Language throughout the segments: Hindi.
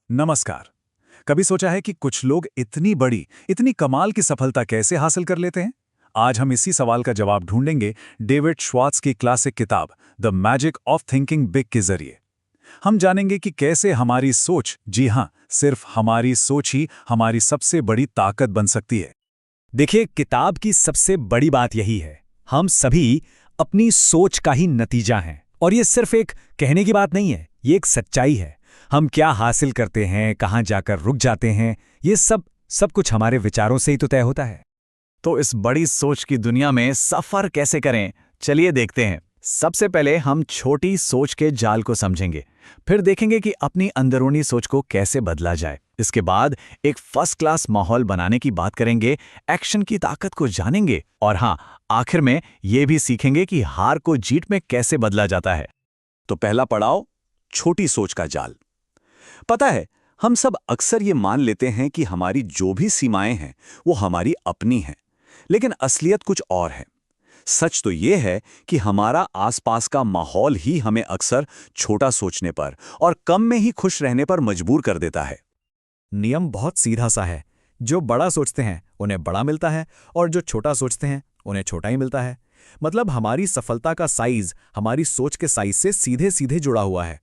नमस्कार। कभी सोचा है कि कुछ लोग इतनी बड़ी, इतनी कमाल की सफलता कैसे हासिल कर लेते हैं? आज हम इसी सवाल का जवाब ढूंढेंगे डेविड श्वार्ट्ज की क्लासिक किताब the magic of thinking big के जरिए। हम जानेंगे कि कैसे हमारी सोच, जी हां, सिर्फ हमारी सोच ही हमारी सबसे बड़ी ताकत बन सकती है। देखिए, किताब की सबसे बड़ी बात यही है, हम सभी अपनी सोच का ही नतीजा हैं। और ये सिर्फ एक कहने की बात नहीं है, ये एक सच्चाई है। हम क्या हासिल करते हैं, कहाँ जाकर रुक जाते हैं, ये सब कुछ हमारे विचारों से ही तो तय होता है। तो इस बड़ी सोच की दुनिया में सफर कैसे करें, चलिए देखते हैं। सबसे पहले हम छोटी सोच के जाल को समझेंगे, फिर देखेंगे कि अपनी अंदरूनी सोच को कैसे बदला जाए। इसके बाद एक फर्स्ट क्लास माहौल बनाने की बात करेंगे, एक्शन की ताकत को जानेंगे और हाँ, आखिर में ये भी सीखेंगे कि हार को जीत में कैसे बदला जाता है। तो पहला पड़ाव, छोटी सोच का जाल। पता है, हम सब अक्सर ये मान लेते हैं कि हमारी जो भी सीमाएं हैं वो हमारी अपनी हैं, लेकिन असलियत कुछ और है। सच तो ये है कि हमारा आसपास का माहौल ही हमें अक्सर छोटा सोचने पर और कम में ही खुश रहने पर मजबूर कर देता है। नियम बहुत सीधा सा है, जो बड़ा सोचते हैं उन्हें बड़ा मिलता है और जो छोटा सोचते हैं उन्हें छोटा ही मिलता है। मतलब हमारी सफलता का साइज हमारी सोच के साइज से सीधे सीधे जुड़ा हुआ है।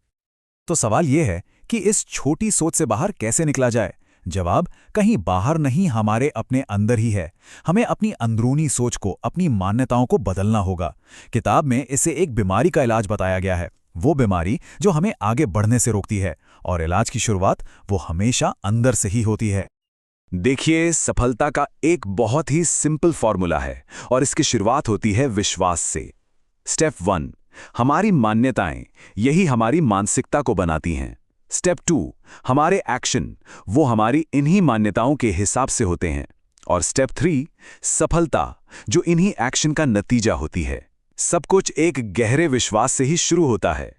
तो सवाल यह है कि इस छोटी सोच से बाहर कैसे निकला जाए? जवाब कहीं बाहर नहीं, हमारे अपने अंदर ही है। हमें अपनी अंदरूनी सोच को, अपनी मान्यताओं को बदलना होगा। किताब में इसे एक बीमारी का इलाज बताया गया है, वो बीमारी जो हमें आगे बढ़ने से रोकती है, और इलाज की शुरुआत वो हमेशा अंदर से ही होती है। देखिए, सफलता का एक बहुत ही सिंपल फॉर्मूला है और इसकी शुरुआत होती है विश्वास से। स्टेप 1, हमारी मान्यताएं, यही हमारी मानसिकता को बनाती हैं। स्टेप 2, हमारे एक्शन, वो हमारी इन्हीं मान्यताओं के हिसाब से होते हैं। और स्टेप 3, सफलता, जो इन्हीं एक्शन का नतीजा होती है। सब कुछ एक गहरे विश्वास से ही शुरू होता है।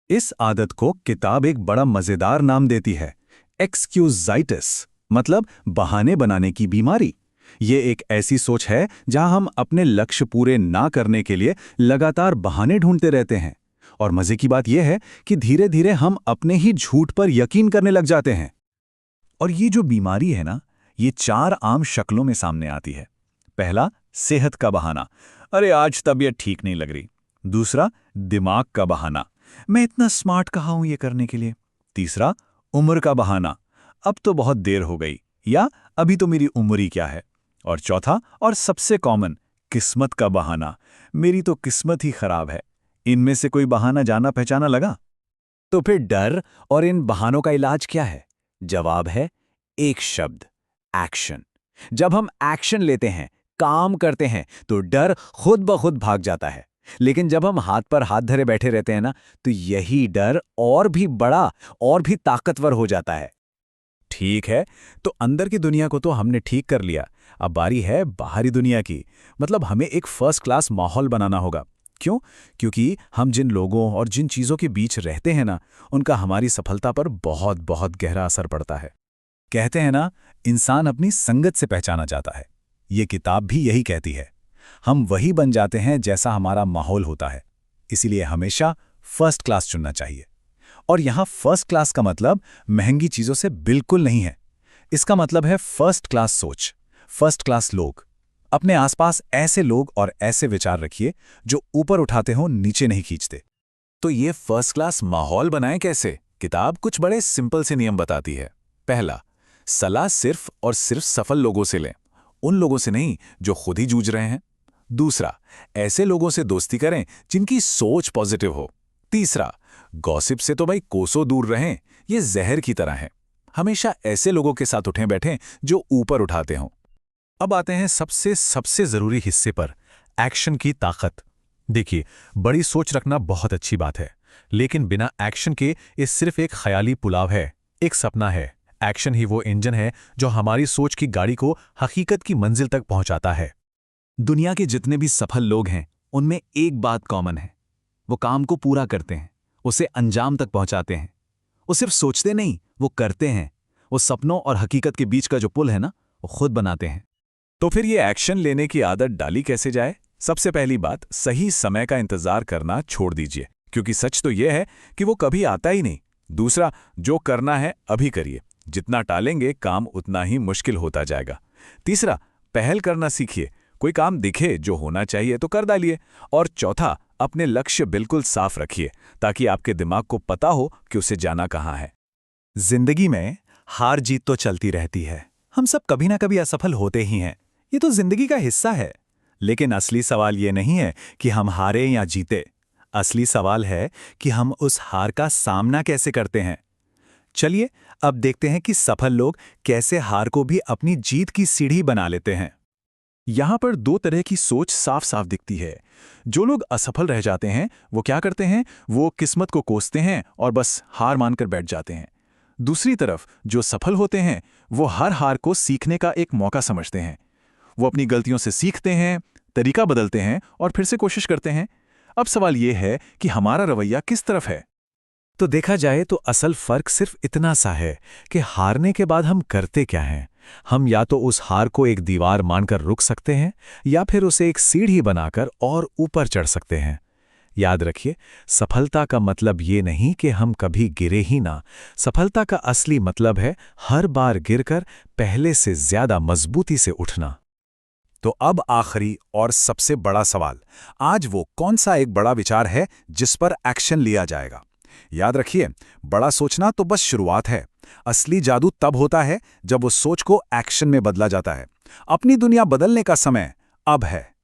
इस आदत को किताब एक बड़ा मजेदार नाम देती है, एक्सक्यूजाइटिस, मतलब बहाने बनाने की बीमारी। ये एक ऐसी सोच है जहां हम अपने लक्ष्य पूरे ना करने के लिए लगातार बहाने ढूंढते रहते हैं। और मजे की बात यह है कि धीरे धीरे हम अपने ही झूठ पर यकीन करने लग जाते हैं। और ये जो बीमारी है ना, ये 4 आम शक्लों में सामने आती है। पहला, सेहत का बहाना, अरे आज तबीयत ठीक नहीं लग रही। दूसरा, दिमाग का बहाना, मैं इतना स्मार्ट कहाँ हूं ये करने के लिए। तीसरा, उम्र का बहाना, अब तो बहुत देर हो गई, या अभी तो मेरी उम्र ही क्या है। और चौथा और सबसे कॉमन, किस्मत का बहाना, मेरी तो किस्मत ही खराब है। इनमें से कोई बहाना जाना पहचाना लगा? तो फिर डर और इन बहानों का इलाज क्या है? जवाब है एक शब्द, एक्शन। जब हम एक्शन लेते हैं, काम करते हैं, तो डर खुद ब खुद भाग जाता है। लेकिन जब हम हाथ पर हाथ धरे बैठे रहते हैं ना, तो यही डर और भी बड़ा और भी ताकतवर हो जाता है। ठीक है, तो अंदर की दुनिया को तो हमने ठीक कर लिया, अब बारी है बाहरी दुनिया की। मतलब हमें एक फर्स्ट क्लास माहौल बनाना होगा। क्यों? क्योंकि हम जिन लोगों और जिन चीज़ों के बीच रहते हैं ना, उनका हमारी सफलता पर बहुत बहुत गहरा असर पड़ता है। कहते हैं ना, इंसान अपनी संगत से पहचाना जाता है। ये किताब भी यही कहती है। हम वही बन जाते हैं जैसा हमारा माहौल होता है। इसीलिए हमेशा फर्स्ट क्लास चुनना चाहिए। और यहाँ फर्स्ट क्लास का मतलब महंगी चीज़ों से बिल्कुल नहीं है। इसका मतलब है फर्स्ट क्लास सोच, फर्स्ट क्लास लोग। अपने आसपास ऐसे लोग और ऐसे विचार रखिए जो ऊपर उठाते हों, नीचे नहीं खींचते। तो ये फर्स्ट क्लास माहौल बनाएं कैसे? किताब कुछ बड़े सिंपल से नियम बताती है। पहला, सलाह सिर्फ और सिर्फ सफल लोगों से लें, उन लोगों से नहीं जो खुद ही जूझ रहे हैं। दूसरा, ऐसे लोगों से दोस्ती करें जिनकी सोच पॉजिटिव हो। तीसरा, गॉसिप से तो भाई कोसों दूर रहें, ये जहर की तरह है। हमेशा ऐसे लोगों के साथ उठें बैठें जो ऊपर उठाते हों। अब आते हैं सबसे ज़रूरी हिस्से पर, एक्शन की ताकत। देखिए, बड़ी सोच रखना बहुत अच्छी बात है, लेकिन बिना एक्शन के ये सिर्फ एक ख्याली पुलाव है, एक सपना है। एक्शन ही वो इंजन है जो हमारी सोच की गाड़ी को हकीकत की मंजिल तक पहुंचाता है। दुनिया के जितने भी सफल लोग हैं, उनमें एक बात कॉमन है, वो काम को पूरा करते हैं, उसे अंजाम तक पहुंचाते हैं। वो सिर्फ सोचते नहीं, वो करते हैं। वो सपनों और हकीकत के बीच का जो पुल है ना, वो खुद बनाते हैं। तो फिर ये एक्शन लेने की आदत डाली कैसे जाए? सबसे पहली बात, सही समय का इंतजार करना छोड़ दीजिए, क्योंकि सच तो यह है कि वो कभी आता ही नहीं। दूसरा, जो करना है अभी करिए, जितना टालेंगे काम उतना ही मुश्किल होता जाएगा। तीसरा, पहल करना सीखिए, कोई काम दिखे जो होना चाहिए तो कर डालिए। और चौथा, अपने लक्ष्य बिल्कुल साफ रखिए ताकि आपके दिमाग को पता हो कि उसे जाना कहाँ है। जिंदगी में हार जीत तो चलती रहती है, हम सब कभी ना कभी असफल होते ही हैं, ये तो जिंदगी का हिस्सा है। लेकिन असली सवाल ये नहीं है कि हम हारे या जीते, असली सवाल है कि हम उस हार का सामना कैसे करते हैं। चलिए अब देखते हैं कि सफल लोग कैसे हार को भी अपनी जीत की सीढ़ी बना लेते हैं। यहाँ पर दो तरह की सोच साफ साफ दिखती है। जो लोग असफल रह जाते हैं वो क्या करते हैं, वो किस्मत को कोसते हैं और बस हार मानकर बैठ जाते हैं। दूसरी तरफ जो सफल होते हैं वो हर हार को सीखने का एक मौका समझते हैं। वो अपनी गलतियों से सीखते हैं, तरीका बदलते हैं और फिर से कोशिश करते हैं। अब सवाल ये है कि हमारा रवैया किस तरफ है। तो देखा जाए तो असल फर्क सिर्फ इतना सा है कि हारने के बाद हम करते क्या हैं। हम या तो उस हार को एक दीवार मानकर रुक सकते हैं या फिर उसे एक सीढ़ी बनाकर और ऊपर चढ़ सकते हैं। याद रखिए, सफलता का मतलब ये नहीं कि हम कभी गिरे ही ना। सफलता का असली मतलब है हर बार गिरकर पहले से ज्यादा मजबूती से उठना। तो अब आखिरी और सबसे बड़ा सवाल, आज वो कौन सा एक बड़ा विचार है जिस पर एक्शन लिया जाएगा। याद रखिए, बड़ा सोचना तो बस शुरुआत है। असली जादू तब होता है जब उस सोच को एक्शन में बदला जाता है। अपनी दुनिया बदलने का समय अब है।